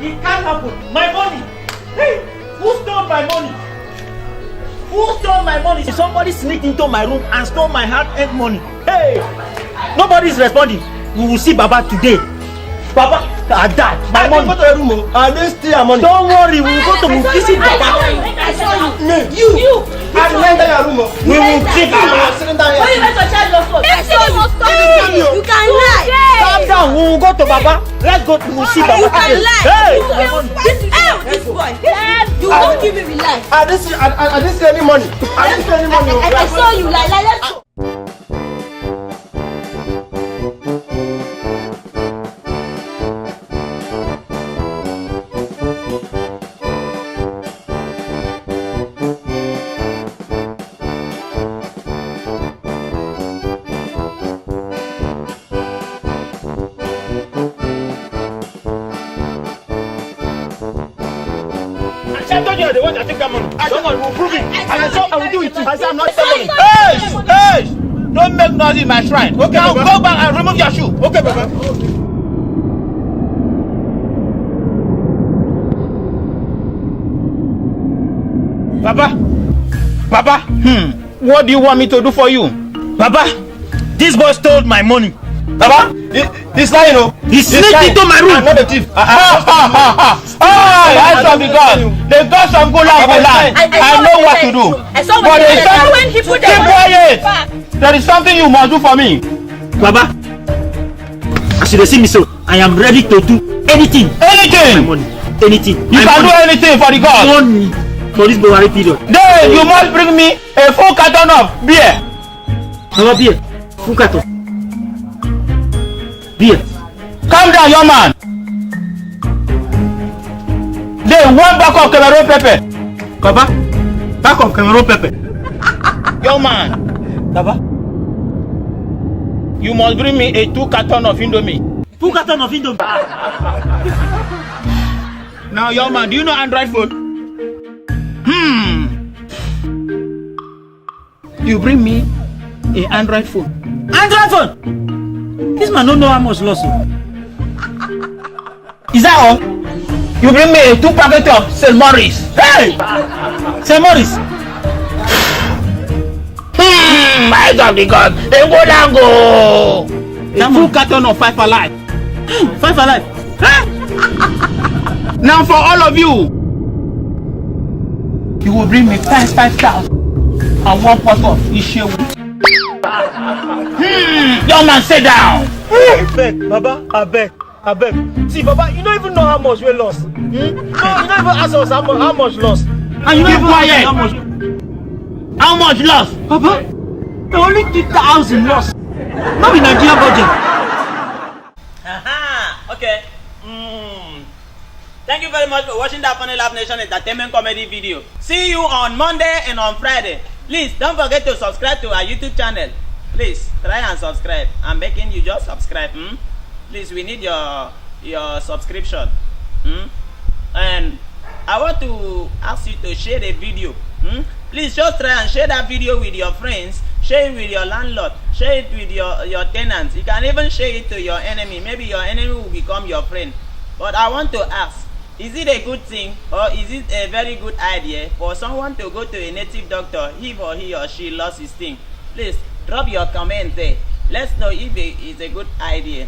It can't happen. My money. Hey, who stole my money? Who stole my money? Somebody sneaked into my room and stole my hard-earned money. Hey, nobody's responding. We will see Baba today. Baba, Dad, my money. Go to the room. I didn't steal your money. Don't worry, we will go to visit Baba. I saw you. You. I didn't enter your room. We will see Baba. Sitting down Why you here. let your child lost phone? I saw you. You can lie. Calm down. We will go to Baba. Let's go. We will see Baba. You can lie. Hey, This boy. You won't give me lie. I didn't steal any money. I didn't steal any money. I saw you lie. Let's go. I told you the one that take that money. Don't worry, we'll prove it. I said I will do it too. I said I'm not selling it. Hey! Don't make noise in my shrine. Okay, now Baba. go back and remove your shoe. Okay, Baba. Baba, what do you want me to do for you? Baba, this boy stole my money. Baba, he's lying, oh. He sneaked into my room. I'm not a thief. I saw the God. The gods of Golan. I know what to do. I saw But there is something. when he put Keep quiet. There is something you must do for me. Baba, as you see me so, I am ready to do anything. My Anything. money, anything. You can do anything for the God. Money for this Buhari period. Then you must bring me a full carton of beer. Baba, beer, full carton. Beer. Calm down, young man. Then one bag of Cameroon pepper. Baba, back of Cameroon pepper. Young man, Baba, you must bring me a 2 carton of Indomie. full carton of Indomie. Now, young man, do you know Android phone? You bring me a Android phone. Android phone. This man don't know how much loss. Is that all? You bring me a 2 packet of St. Maurice. Hey! St. Maurice. My God, the God. They go down, go. A Come full on. carton of 5 Alive. 5 alive. Huh? Now, for all of you, you will bring me 5,000 and 1 pot of Ishewu. Young man, sit down. I beg, Baba, I beg. See, Baba, you don't even know how much we lost. No, you don't even ask us how much lost. And you don't Keep even quiet. ask us how much. How much lost? Baba, only 2,000 lost. Not in Nigeria budget. Okay. Thank you very much for watching that Funny Lab Nation entertainment comedy video. See you on Monday and on Friday. Please don't forget to subscribe to our YouTube channel. Please try and subscribe. I'm begging you, just subscribe. Please, we need your subscription. And I want to ask you to share the video. Please just try and share that video with your friends. Share it with your landlord. Share it with your tenants. You can even share it to your enemy. Maybe your enemy will become your friend. But I want to ask, is it a good thing or is it a very good idea for someone to go to a native doctor if or he or she lost his thing? Please drop your comment there. Let's know if it is a good idea.